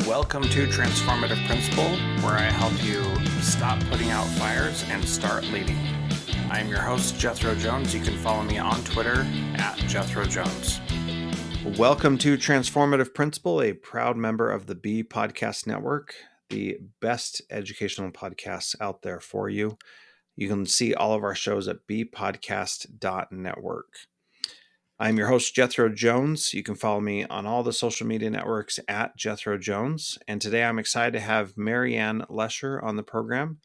Welcome to Transformative Principle, where I help you stop putting out fires and start leading. I am your host, Jethro Jones. You can follow me on Twitter at Jethro Jones. Welcome to Transformative Principle, a proud member of the B Podcast Network, the best educational podcasts out there for you. You can see all of our shows at bpodcast.network. I'm your host, Jethro Jones. You can follow me on all the social media networks at Jethro Jones. And today I'm excited to have Marianne Lescher on the program.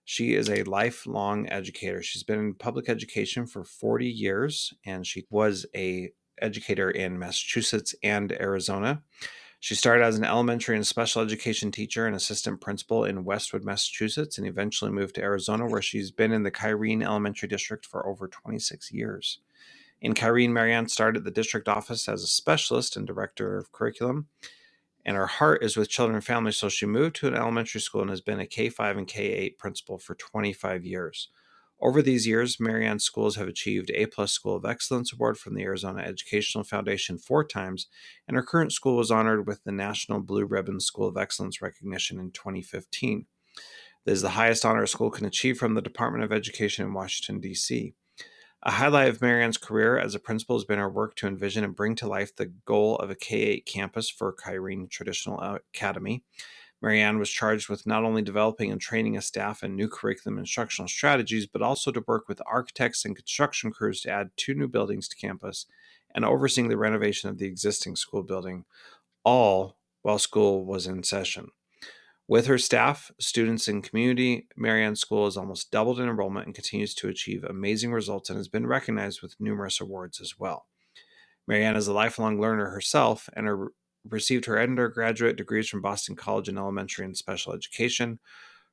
She is a lifelong educator. She's been in public education for 40 years, and she was an educator in Massachusetts and Arizona. She started as an elementary and special education teacher and assistant principal in Westwood, Massachusetts, and eventually moved to Arizona, where she's been in the Kyrene Elementary District for over 26 years. In Kyrene, Marianne started the district office as a specialist and director of curriculum, and her heart is with children and families, so she moved to an elementary school and has been a K-5 and K-8 principal for 25 years. Over these years, Marianne's schools have achieved A+ School of Excellence Award from the Arizona Educational Foundation 4 times, and her current school was honored with the National Blue Ribbon School of Excellence recognition in 2015. This is the highest honor a school can achieve from the Department of Education in Washington, D.C. A highlight of Marianne's career as a principal has been her work to envision and bring to life the goal of a K-8 campus for Kyrene Traditional Academy. Marianne was charged with not only developing and training a staff in new curriculum instructional strategies, but also to work with architects and construction crews to add 2 new buildings to campus and overseeing the renovation of the existing school building, all while school was in session. With her staff, students, and community, Marianne's school has almost doubled in enrollment and continues to achieve amazing results and has been recognized with numerous awards as well. Marianne is a lifelong learner herself and received her undergraduate degrees from Boston College in elementary and special education,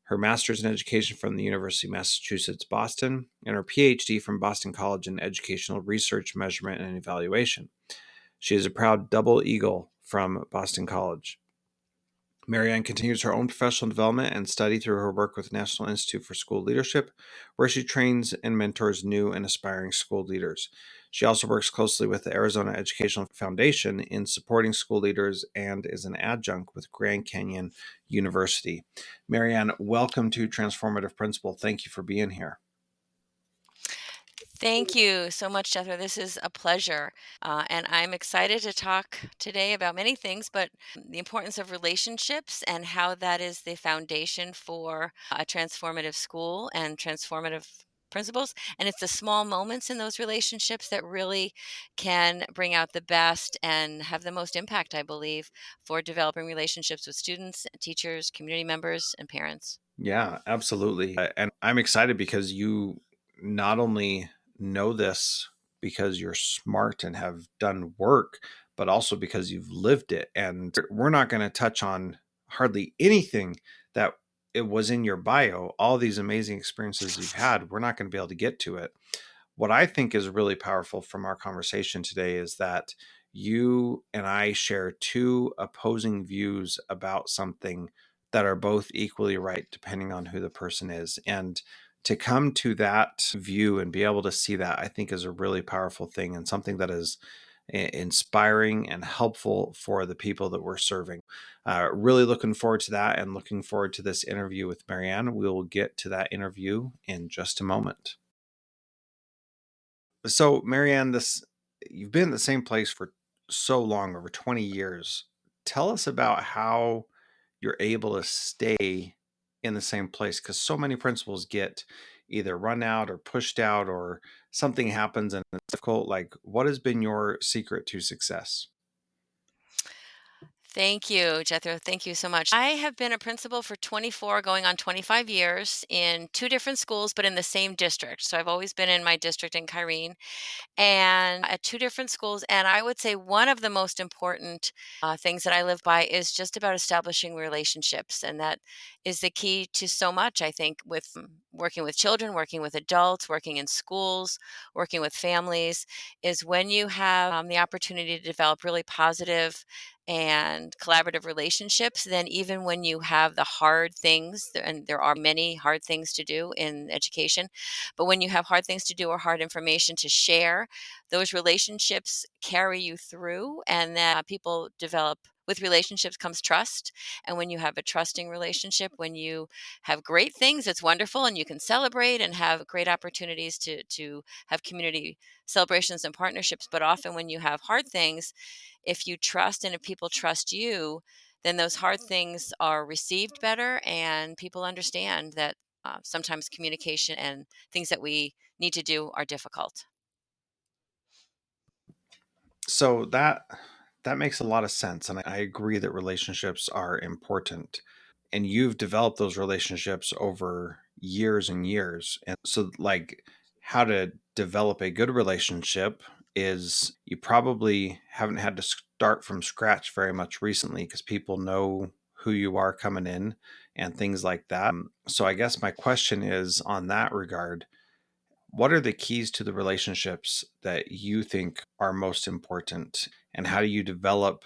her master's in education from the University of Massachusetts, Boston, and her PhD from Boston College in educational research, measurement, and evaluation. She is a proud double eagle from Boston College. Marianne continues her own professional development and study through her work with National Institute for School Leadership, where she trains and mentors new and aspiring school leaders. She also works closely with the Arizona Educational Foundation in supporting school leaders and is an adjunct with Grand Canyon University. Marianne, welcome to Transformative Principle. Thank you for being here. Thank you so much, Jethro. This is a pleasure. And I'm excited to talk today about many things, but the importance of relationships and how that is the foundation for a transformative school and transformative principles. And it's the small moments in those relationships that really can bring out the best and have the most impact, I believe, for developing relationships with students, teachers, community members, and parents. Yeah, absolutely. And I'm excited because you not only know this because you're smart and have done work, but also because you've lived it. And we're not going to touch on hardly anything that it was in your bio, all these amazing experiences you've had. We're not going to be able to get to it. What I think is really powerful from our conversation today is that you and I share 2 opposing views about something that are both equally right, depending on who the person is. And to come to that view and be able to see that, I think is a really powerful thing and something that is inspiring and helpful for the people that we're serving. Really looking forward to that and looking forward to this interview with Marianne. We will get to that interview in just a moment. So, Marianne, you've been in the same place for so long, over 20 years. Tell us about how you're able to stay in the same place, because so many principals get either run out or pushed out or something happens and it's difficult. Like, what has been your secret to success? Thank you, Jethro. Thank you so much. I have been a principal for 24, going on 25 years in 2 different schools, but in the same district. So I've always been in my district in Kyrene and at 2 different schools. And I would say one of the most important things that I live by is just about establishing relationships. And that is the key to so much, I think, with working with children, working with adults, working in schools, working with families, is when you have the opportunity to develop really positive and collaborative relationships, then even when you have the hard things, and there are many hard things to do in education, but when you have hard things to do or hard information to share, those relationships carry you through, and that people develop. With relationships comes trust. And when you have a trusting relationship, when you have great things, it's wonderful, and you can celebrate and have great opportunities to have community celebrations and partnerships. But often when you have hard things, if you trust and if people trust you, then those hard things are received better, and people understand that sometimes communication and things that we need to do are difficult. So that makes a lot of sense, and I agree that relationships are important. And you've developed those relationships over years and years. And so like how to develop a good relationship is you probably haven't had to start from scratch very much recently because people know who you are coming in and things like that. So I guess my question is on that regard, what are the keys to the relationships that you think are most important? And how do you develop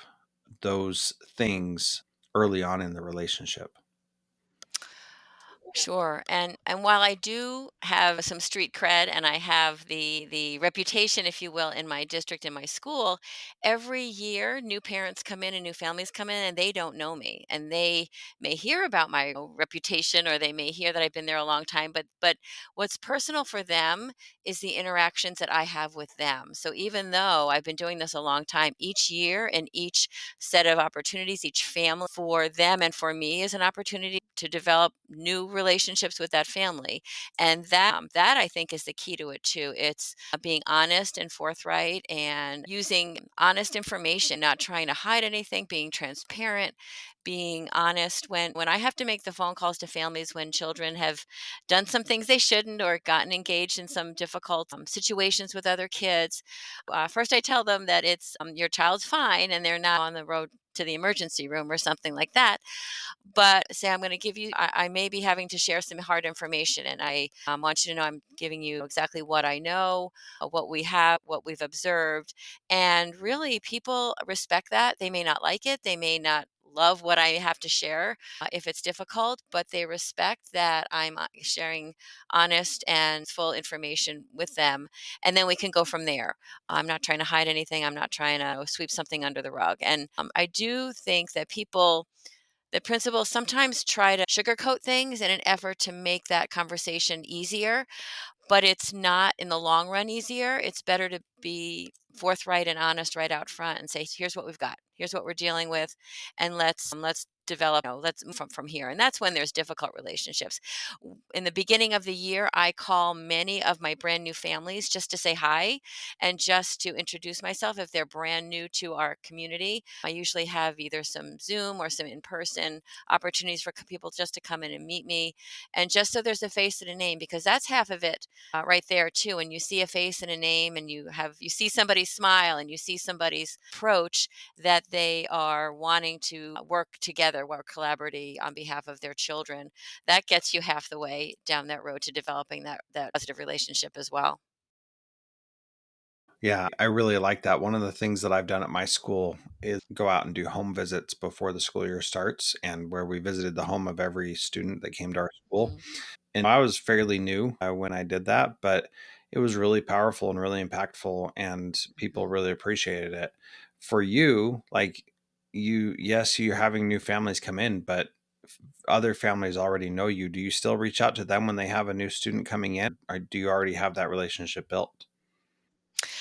those things early on in the relationship? Sure. And while I do have some street cred and I have the reputation, if you will, in my district, in my school, every year new parents come in and new families come in and they don't know me. And they may hear about my reputation, or they may hear that I've been there a long time, but what's personal for them is the interactions that I have with them. So even though I've been doing this a long time, each year and each set of opportunities, each family for them and for me is an opportunity to develop new relationships with that family. And that I think is the key to it too. It's being honest and forthright and using honest information, not trying to hide anything, being transparent, being honest when I have to make the phone calls to families when children have done some things they shouldn't or gotten engaged in some difficult situations with other kids. First, I tell them that it's your child's fine and they're not on the road to the emergency room or something like that. But say, I'm going to give you, I may be having to share some hard information, and I want you to know I'm giving you exactly what I know, what we have, what we've observed. And really, people respect that. They may not like it, they may not love what I have to share if it's difficult, but they respect that I'm sharing honest and full information with them. And then we can go from there. I'm not trying to hide anything, I'm not trying to sweep something under the rug. And I do think that the principals sometimes try to sugarcoat things in an effort to make that conversation easier, but it's not in the long run easier. It's better to be forthright and honest right out front and say, "Here's what we've got. Here's what we're dealing with, and let's develop. Let's move from here." And that's when there's difficult relationships. In the beginning of the year, I call many of my brand new families just to say hi and just to introduce myself if they're brand new to our community. I usually have either some Zoom or some in-person opportunities for people just to come in and meet me, and just so there's a face and a name, because that's half of it right there too. When you see a face and a name, and you see somebody smile, and you see somebody's approach that they are wanting to work together, work collaboratively on behalf of their children, that gets you half the way down that road to developing that positive relationship as well. Yeah, I really like that. One of the things that I've done at my school is go out and do home visits before the school year starts, and where we visited the home of every student that came to our school. Mhm. And I was fairly new when I did that, but it was really powerful and really impactful, and people Mhm. really appreciated it. For you, like yes, you're having new families come in, but other families already know you. Do you still reach out to them when they have a new student coming in, or do you already have that relationship built?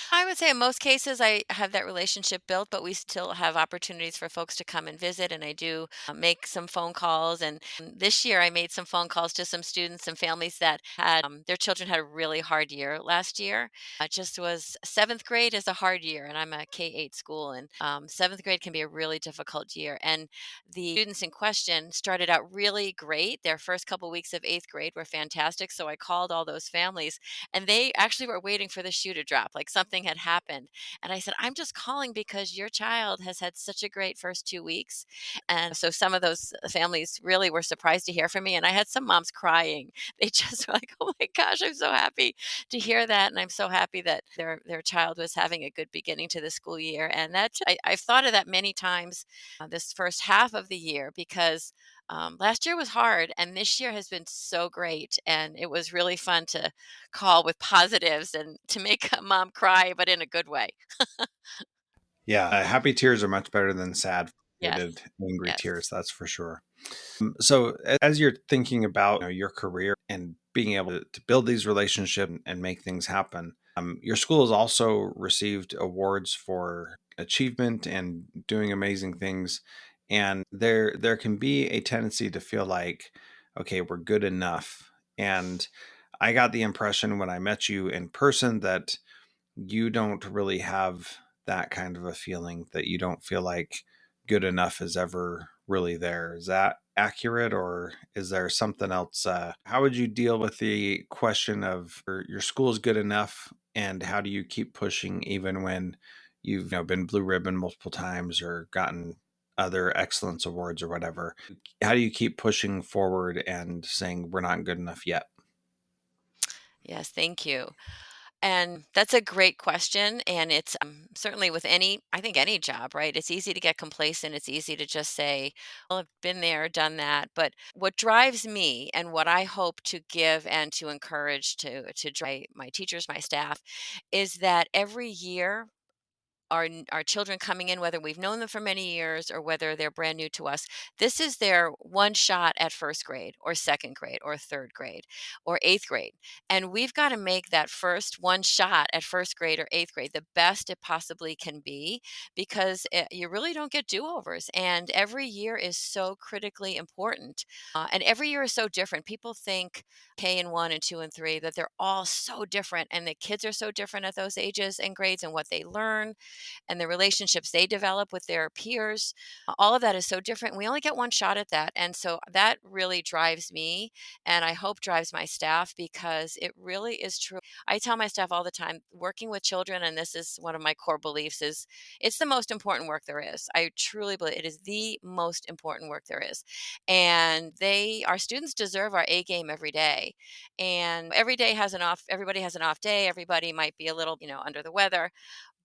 I would say in most cases I have that relationship built, but we still have opportunities for folks to come and visit. And I do make some phone calls. And this year I made some phone calls to some students and families that had their children had a really hard year last year. It just was seventh grade is a hard year, and I'm a K-8 school, and seventh grade can be a really difficult year. And the students in question started out really great. Their first couple weeks of eighth grade were fantastic. So I called all those families, and they actually were waiting for the shoe to drop. Like something had happened. And I said, I'm just calling because your child has had such a great first 2 weeks. And so some of those families really were surprised to hear from me. And I had some moms crying. They just were like, oh my gosh, I'm so happy to hear that. And I'm so happy that their child was having a good beginning to the school year. And I've thought of that many times this first half of the year because last year was hard and this year has been so great. And it was really fun to call with positives and to make a mom cry, but in a good way. Yeah, happy tears are much better than sad, Yes. frustrated, angry Yes. tears. That's for sure. So, as you're thinking about your career and being able to build these relationships and make things happen, your school has also received awards for achievement and doing amazing things. And there can be a tendency to feel like, okay, we're good enough. And I got the impression when I met you in person that you don't really have that kind of a feeling, that you don't feel like good enough is ever really there. Is that accurate, or is there something else? How would you deal with the question of your school is good enough, and how do you keep pushing even when you've been blue ribbon multiple times or gotten other excellence awards or whatever? How do you keep pushing forward and saying we're not good enough yet? Yes. Thank you. And that's a great question. And it's certainly with I think any job, right? It's easy to get complacent. It's easy to just say, well, I've been there, done that. But what drives me and what I hope to give and to encourage to drive my teachers, my staff, is that every year our children coming in, whether we've known them for many years or whether they're brand new to us, this is their one shot at first grade or second grade or third grade or eighth grade. And we've got to make that first one shot at first grade or eighth grade the best it possibly can be because you really don't get do overs. And every year is so critically important. And every year is so different. People think K and one and two and three, that they're all so different. And the kids are so different at those ages and grades and what they learn and the relationships they develop with their peers. All of that is so different. We only get one shot at that. And so that really drives me and I hope drives my staff because it really is true. I tell my staff all the time, working with children, and this is one of my core beliefs, is it's the most important work there is. I truly believe it is the most important work there is. And our students deserve our A game every day. And everybody has an off day. Everybody might be a little, under the weather,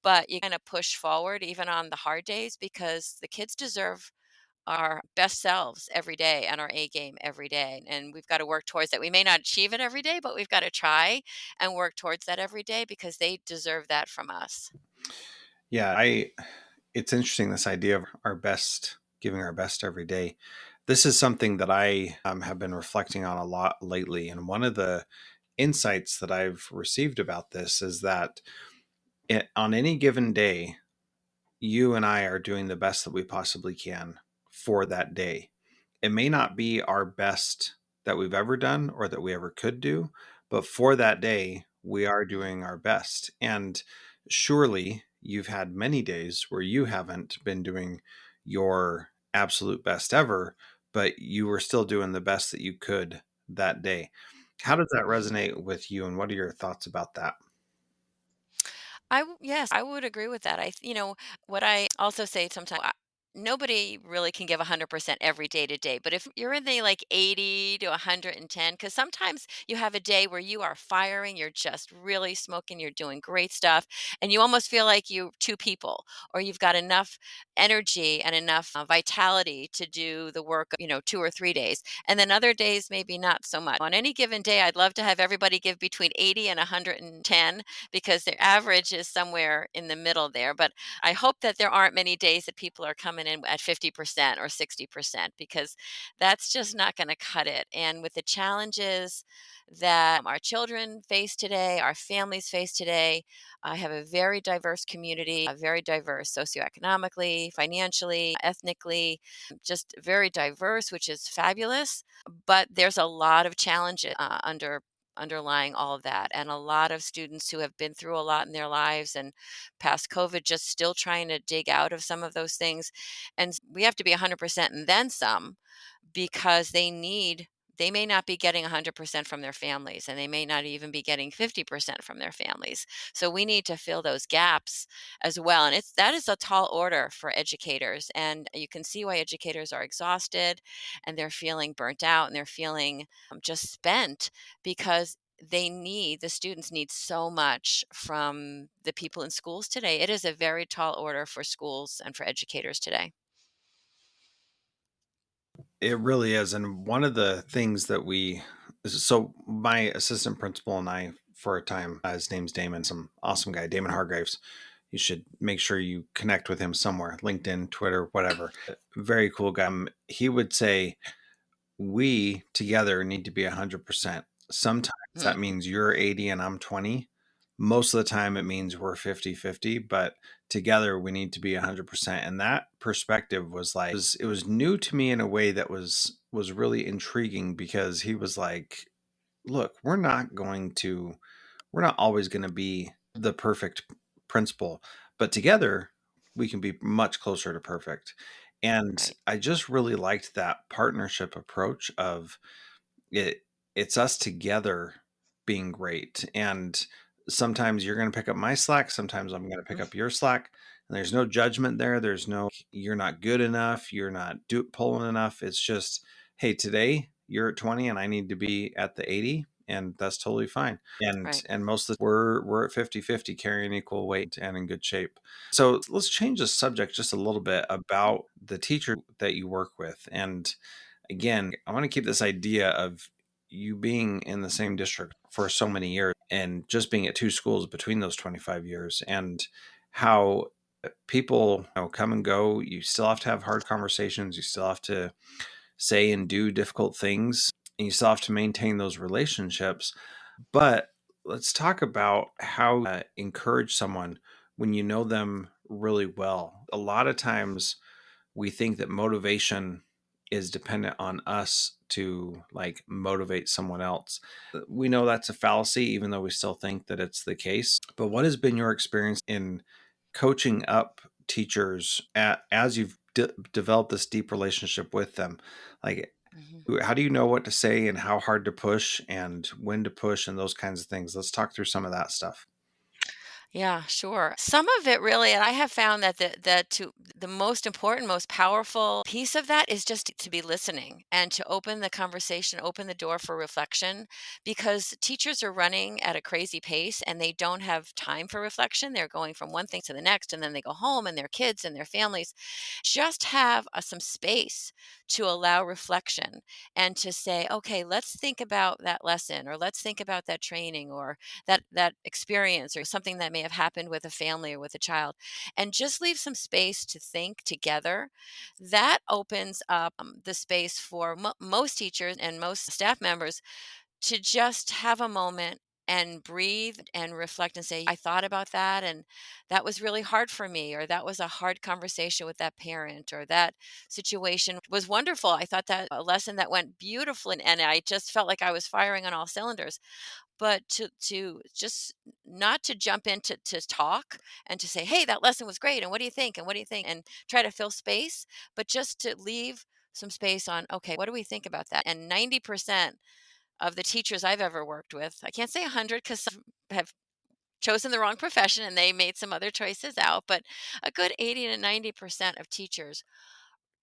but you kinda push forward even on the hard days because the kids deserve our best selves every day and our A game every day, and we've gotta work towards that. We may not achieve it every day, but we've gotta try and work towards that every day because they deserve that from us. Yeah, I it's interesting, this idea of our best, giving our best every day. This is something that I have been reflecting on a lot lately. And one of the insights that I've received about this is that on any given day, you and I are doing the best that we possibly can for that day. It may not be our best that we've ever done or that we ever could do, but for that day, we are doing our best. And surely you've had many days where you haven't been doing your absolute best ever, but you were still doing the best that you could that day. How does that Mhm. resonate with you? And what are your thoughts about that? Yes, I would agree with that. What I also say sometimes, nobody really can give 100% every day to day, but if you're in the like 80 to 110, because sometimes you have a day where you are firing, you're just really smoking, you're doing great stuff, and you almost feel like you two people, or you've got enough energy and enough vitality to do the work, 2 or 3 days. And then other days, maybe not so much. On any given day, I'd love to have everybody give between 80 and 110 because their average is somewhere in the middle there. But I hope that there aren't many days that people are coming in at 50% or 60% because that's just not going to cut it. And with the challenges that our children face today, our families face today, I have a very diverse community, very diverse socioeconomically, financially, ethnically, just very diverse, which is fabulous. But there's a lot of challenges underlying all of that, and a lot of students who have been through a lot in their lives and past COVID just still trying to dig out of some of those things. And we have to be 100% and then some because they need they may not be getting 100% from their families, and they may not even be getting 50% from their families. So we need to fill those gaps as well. And that is a tall order for educators. And you can see why educators are exhausted and they're feeling burnt out and they're feeling just spent because the students need so much from the people in schools today. It is a very tall order for schools and for educators today. It really is. And one of the things that so my assistant principal and I, for a time, his name's Damon, some awesome guy, Damon Hargraves. You should make sure you connect with him somewhere, LinkedIn, Twitter, whatever. Very cool guy. He would say, we together need to be 100%. Sometimes Mm, that means you're 80 and I'm 20. Most of the time it means we're 50-50, but together we need to be 100%. And that perspective was like, it was new to me in a way that was really intriguing, because he was like, look, we're not always going to be the perfect principal, but together we can be much closer to perfect. And right. I just really liked that partnership approach of it. It's us together being great. And sometimes you're going to pick up my slack. Sometimes I'm going to pick Mm, up your slack. And there's no judgment there. There's no, you're not good enough. You're not pulling enough. It's just, hey, today you're at 20 and I need to be at the 80. And that's totally fine. right. And most of the we're at 50-50, carrying equal weight and in good shape. So let's change the subject just a little bit about the teacher that you work with. And again, I want to keep this idea of you being in the same district for so many years and just being at two schools between those 25 years, and how people, come and go. You still have to have hard conversations. You still have to say and do difficult things, and you still have to maintain those relationships. But let's talk about how encourage someone when you know them really well. A lot of times we think that motivation is dependent on us to like motivate someone else. We know that's a fallacy, even though we still think that it's the case. But what has been your experience in coaching up teachers as you've developed this deep relationship with them? Like, Mhm. how do you know what to say and how hard to push and when to push and those kinds of things? Let's talk through some of that stuff. Yeah, sure. Some of it really, and I have found that the most important, most powerful piece of that is just to be listening and to open the conversation, open the door for reflection, because teachers are running at a crazy pace and they don't have time for reflection. They're going from one thing to the next, and then they go home and their kids and their families. Just have some space to allow reflection and to say, okay, let's think about that lesson, or let's think about that training, or that experience, or something that may have happened with a family or with a child, and just leave some space to think together. That opens up the space for most teachers and most staff members to just have a moment and breathe and reflect and say, I thought about that, and that was really hard for me, or that was a hard conversation with that parent, or that situation was wonderful. I thought that a lesson that went beautifully, and I just felt like I was firing on all cylinders. But to just not to jump into to talk and to say, "Hey, that lesson was great, and what do you think? And what do you think?" And try to fill space, but just to leave some space on, "Okay, what do we think about that?" And 90% of the teachers I've ever worked with, I can't say 100 because some have chosen the wrong profession and they made some other choices out, but a good 80 to 90% of teachers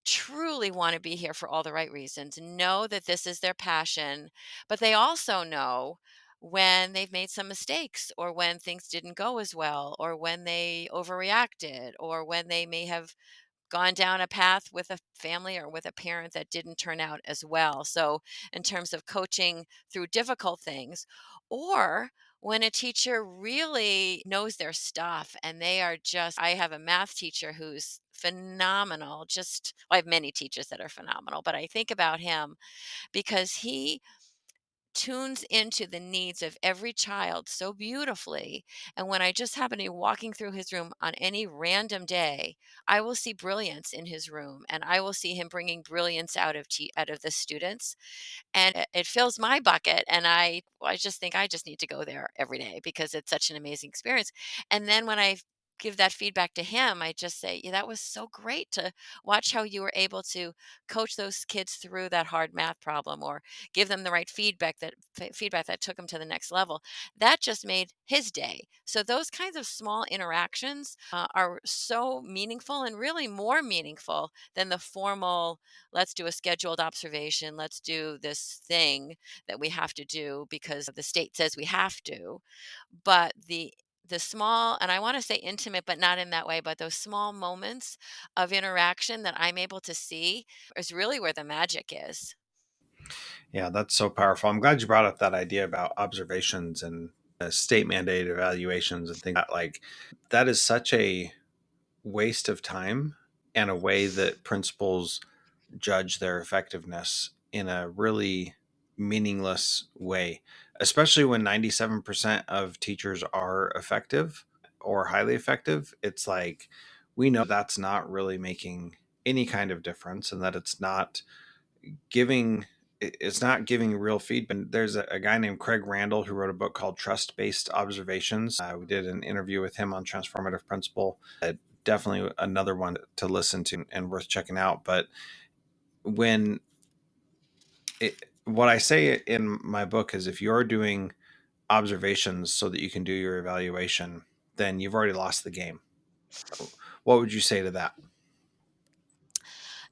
truly want to be here for all the right reasons, know that this is their passion, but they also know when they've made some mistakes, or when things didn't go as well, or when they overreacted, or when they may have gone down a path with a family or with a parent that didn't turn out as well. So, in terms of coaching through difficult things, or when a teacher really knows their stuff and they are just, I have a math teacher who's phenomenal. Well, I have many teachers that are phenomenal, but I think about him because he tunes into the needs of every child so beautifully. And when I just happen to be walking through his room on any random day, I will see brilliance in his room, and I will see him bringing brilliance out of the students, and it fills my bucket. And I just think I just need to go there every day because it's such an amazing experience. And then when I give that feedback to him, I just say, "Yeah, that was so great to watch how you were able to coach those kids through that hard math problem or give them the right feedback that took them to the next level." That just made his day. So those kinds of small interactions are so meaningful and really more meaningful than the formal, let's do a scheduled observation, let's do this thing that we have to do because the state says we have to. But the small, and I want to say intimate, but not in that way, but those small moments of interaction that I'm able to see is really where the magic is. Yeah, that's so powerful. I'm glad you brought up that idea about observations and state mandated evaluations and things like that is such a waste of time and a way that principals judge their effectiveness in a really meaningless way, especially when 97% of teachers are effective or highly effective. It's like we know that's not really making any kind of difference and that giving it's not giving real feedback. And there's a guy named Craig Randall who wrote a book called Trust Based Observations. We did an interview with him on Transformative Principle. Definitely another one to listen to and worth checking out. But when what I say in my book is if you're doing observations so that you can do your evaluation, then you've already lost the game. What would you say to that?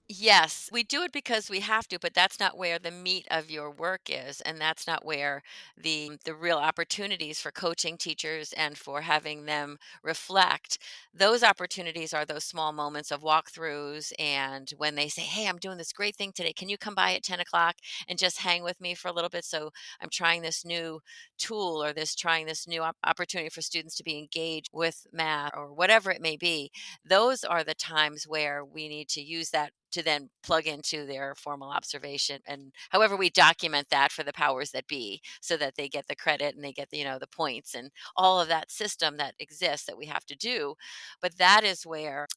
Yes, we do it because we have to, but that's not where the meat of your work is, and that's not where the real opportunities for coaching teachers and for having them reflect. Those opportunities are those small moments of walkthroughs, and when they say, "Hey, I'm doing this great thing today. Can you come by at 10 o'clock and just hang with me for a little bit? So I'm trying this new tool or trying this new opportunity for students to be engaged with math or whatever it may be." Those are the times where we need to use that to then plug into their formal observation, and however we document that for the powers that be so that they get the credit and they get the points and all of that system that exists that we have to do. But that's where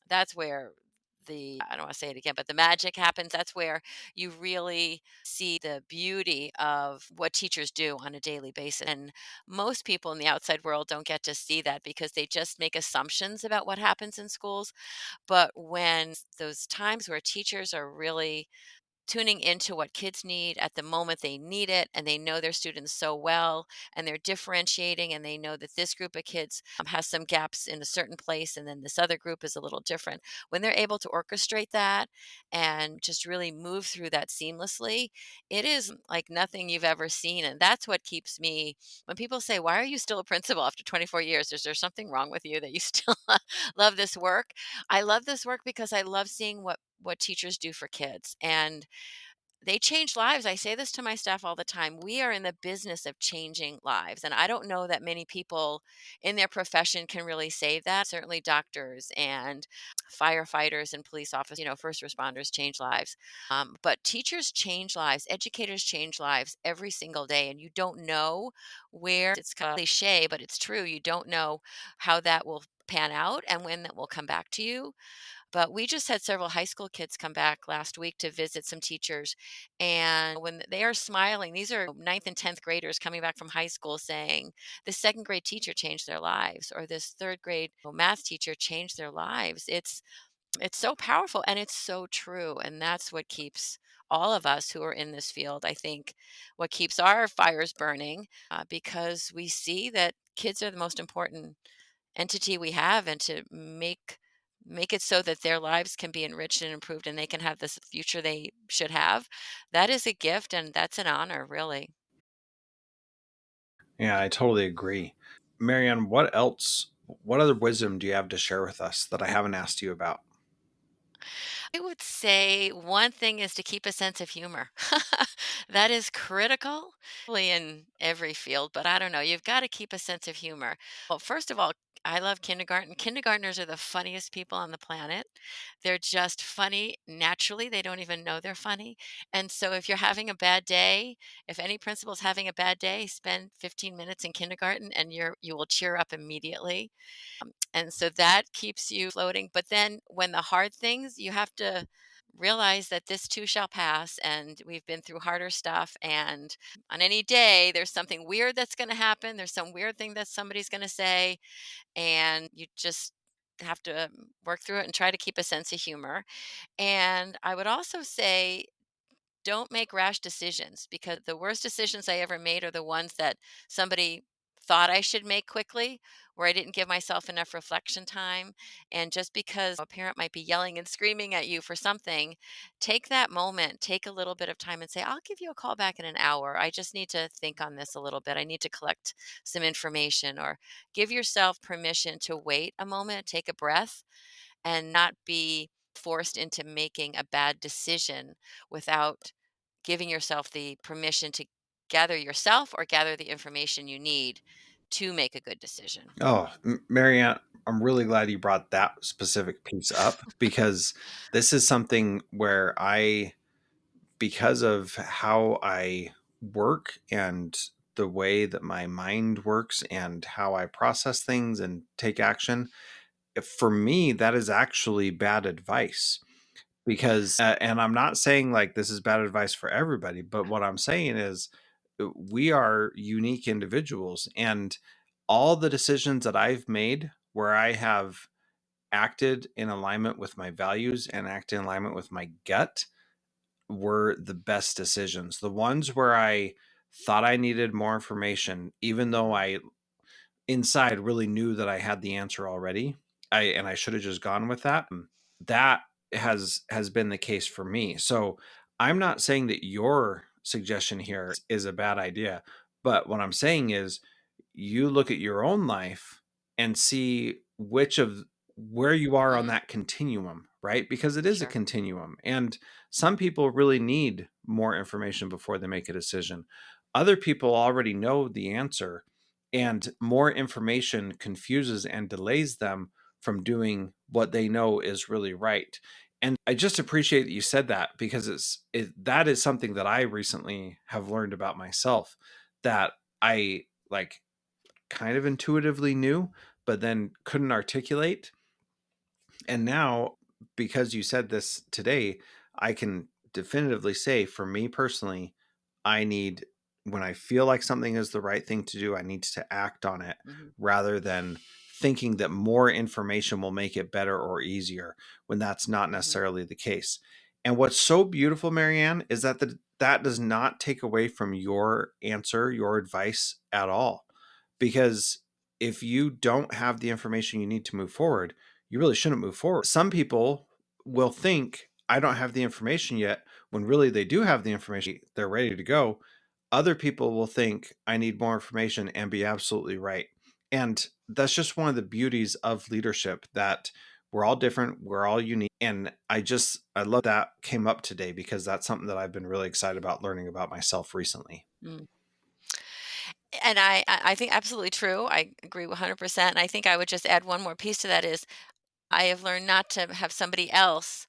the, I don't want to say it again, but the magic happens. That's where you really see the beauty of what teachers do on a daily basis. And most people in the outside world don't get to see that because they just make assumptions about what happens in schools. But when those times where teachers are really tuning into what kids need at the moment they need it, and they know their students so well, and they're differentiating, and they know that this group of kids has some gaps in a certain place, and then this other group is a little different. When they're able to orchestrate that and just really move through that seamlessly, it is like nothing you've ever seen. And that's what keeps me, when people say, "Why are you still a principal after 24 years? Is there something wrong with you that you still love this work?" I love this work because I love seeing what teachers do for kids. And they change lives. I say this to my staff all the time. We are in the business of changing lives. And I don't know that many people in their profession can really say that. Certainly, doctors and firefighters and police officers, first responders change lives. But teachers change lives, educators change lives every single day. And you don't know where, it's kind of cliche, but it's true. You don't know how that will pan out and when that will come back to you. But we just had several high school kids come back last week to visit some teachers. And when they are smiling, these are ninth and 10th graders coming back from high school saying, "The second grade teacher changed their lives," or "This third grade math teacher changed their lives." It's so powerful and it's so true. And that's what keeps all of us who are in this field, I think, what keeps our fires burning, because we see that kids are the most important entity we have, and to make it so that their lives can be enriched and improved and they can have this future they should have. That is a gift and that's an honor, really. Yeah, I totally agree. Marianne, what other wisdom do you have to share with us that I haven't asked you about? I would say one thing is to keep a sense of humor. That is critical, really in every field, but I don't know, you've got to keep a sense of humor. Well, first of all, I love kindergarten. Kindergartners are the funniest people on the planet. They're just funny naturally. They don't even know they're funny. And so if you're having a bad day, if any principal's having a bad day, spend 15 minutes in kindergarten and you will cheer up immediately. And so that keeps you floating. But then when the hard things, you have to realize that this too shall pass. And we've been through harder stuff. And on any day, there's something weird that's going to happen. There's some weird thing that somebody's going to say. And you just have to work through it and try to keep a sense of humor. And I would also say, don't make rash decisions, because the worst decisions I ever made are the ones that somebody thought I should make quickly, where I didn't give myself enough reflection time. And just because a parent might be yelling and screaming at you for something, take that moment, take a little bit of time and say, I'll give you a call back in an hour. I just need to think on this a little bit. I need to collect some information, or give yourself permission to wait a moment, take a breath, and not be forced into making a bad decision without giving yourself the permission to gather yourself or gather the information you need to make a good decision. Oh, Marianne, I'm really glad you brought that specific piece up because this is something where because of how I work and the way that my mind works and how I process things and take action, for me, that is actually bad advice because and I'm not saying like this is bad advice for everybody, but what I'm saying is we are unique individuals, and all the decisions that I've made where I have acted in alignment with my values and acted in alignment with my gut were the best decisions. The ones where I thought I needed more information, even though I inside really knew that I had the answer already. I should have just gone with that. That has been the case for me. So I'm not saying that your suggestion here is a bad idea, but what I'm saying is you look at your own life and see which of where you are on Mhm. that continuum, right? Because it is a Sure. continuum. And some people really need more information before they make a decision. Other people already know the answer, and more information confuses and delays them from doing what they know is really right. And I just appreciate that you said that because that is something that I recently have learned about myself that I like kind of intuitively knew, but then couldn't articulate. And now, because you said this today, I can definitively say for me personally, I need, when I feel like something is the right thing to do, I need to act on it Mhm. rather than thinking that more information will make it better or easier when that's not Mhm. necessarily the case. And what's so beautiful, Marianne, is that that does not take away from your answer, your advice at all. Because if you don't have the information you need to move forward, you really shouldn't move forward. Some people will think, I don't have the information yet, when really they do have the information, they're ready to go. Other people will think, I need more information and be absolutely right. And that's just one of the beauties of leadership that we're all different, we're all unique. And I love that came up today because that's something that I've been really excited about learning about myself recently. Mm. And I think absolutely true. I agree 100%. And I think I would just add one more piece to that is, I have learned not to have somebody else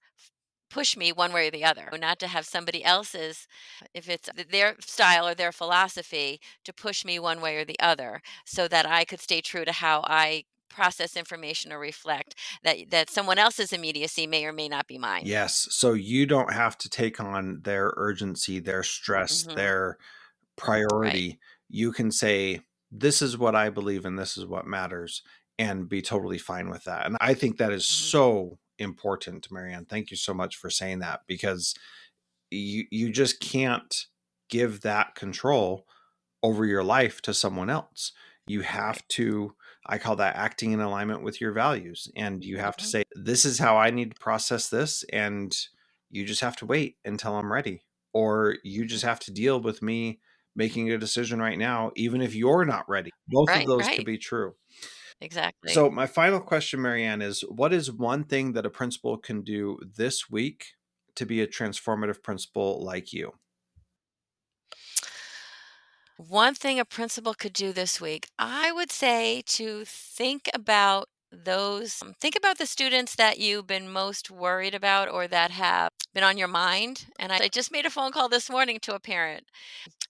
push me one way or the other, or not to have somebody else's, if it's their style or their philosophy, to push me one way or the other, so that I could stay true to how I process information or reflect, that someone else's immediacy may or may not be mine. Yes. So you don't have to take on their urgency, their stress, Mhm. their Right. priority. You can say, this is what I believe and this is what matters, and be totally fine with that. And I think that is Mhm. so important, Marianne. Thank you so much for saying that because you just can't give that control over your life to someone else. You Right. have to, I call that acting in alignment with your values. And you have to Mhm. say, this is how I need to process this. And you just have to wait until I'm ready. Or you just Mhm. have to deal with me making a decision right now, even if you're not ready. Both of Right, those could right. be true. Exactly. So, my final question, Marianne, is what is one thing that a principal can do this week to be a transformative principal like you? One thing a principal could do this week, I would say to think about the students that you've been most worried about or that have been on your mind. And I just made a phone call this morning to a parent.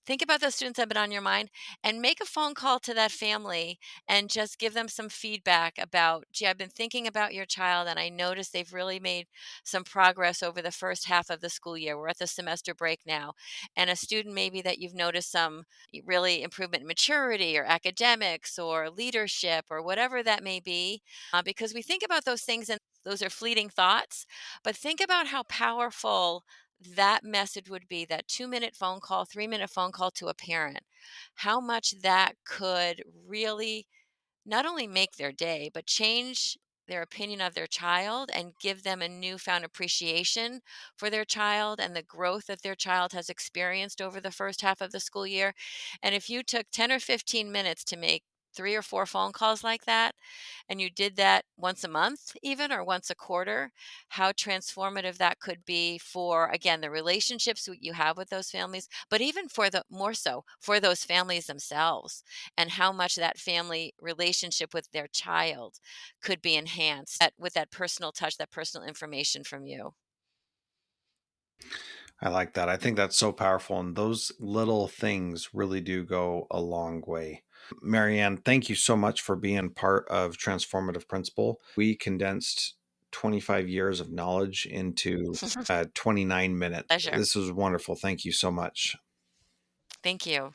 Think about those students that have been on your mind and make a phone call to that family and just give them some feedback about, gee, I've been thinking about your child and I noticed they've really made some progress over the first half of the school year. We're at the semester break now. And a student maybe that you've noticed some really improvement in maturity or academics or leadership or whatever that may be. Because we think about those things and those are fleeting thoughts, but think about how powerful that message would be, that 2-minute phone call, 3-minute phone call to a parent, how much that could really not only make their day, but change their opinion of their child and give them a newfound appreciation for their child and the growth that their child has experienced over the first half of the school year. And if you took 10 or 15 minutes to make 3 or 4 phone calls like that, and you did that once a month, even or once a quarter, how transformative that could be for, again, the relationships you have with those families, but even for the more so for those families themselves and how much that family relationship with their child could be enhanced with that personal touch, that personal information from you. I like that. I think that's so powerful. And those little things really do go a long way. Marianne, thank you so much for being part of Transformative Principal. We condensed 25 years of knowledge into 29 minutes. Pleasure. This was wonderful. Thank you so much. Thank you.